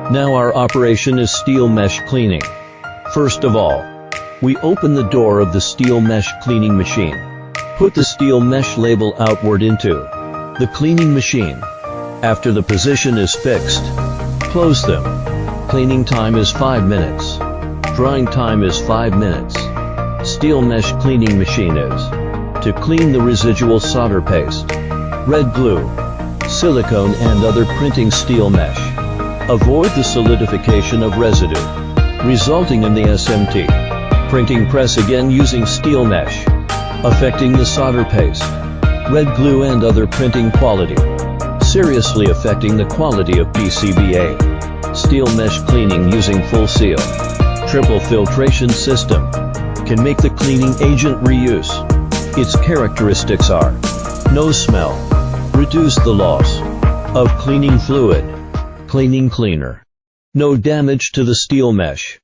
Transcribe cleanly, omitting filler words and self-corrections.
Now our operation is steel mesh cleaning. First of all, we open the door of the steel mesh cleaning machine. Put the steel mesh label outward into the cleaning machine. After the position is fixed, close them. Cleaning time is 5 minutes. Drying time is 5 minutes. Steel mesh cleaning machine is to clean the residual solder paste, red glue, silicone and other printing steel mesh. Avoid the solidification of residue, resulting in the SMT. Printing press again using steel mesh, affecting the solder paste, red glue and other printing quality, seriously affecting the quality of PCBA. Steel mesh cleaning using full seal, triple filtration system, can make the cleaning agent reuse. Its characteristics are: no smell, reduce the loss of cleaning fluid, cleaning cleaner, no damage to the steel mesh.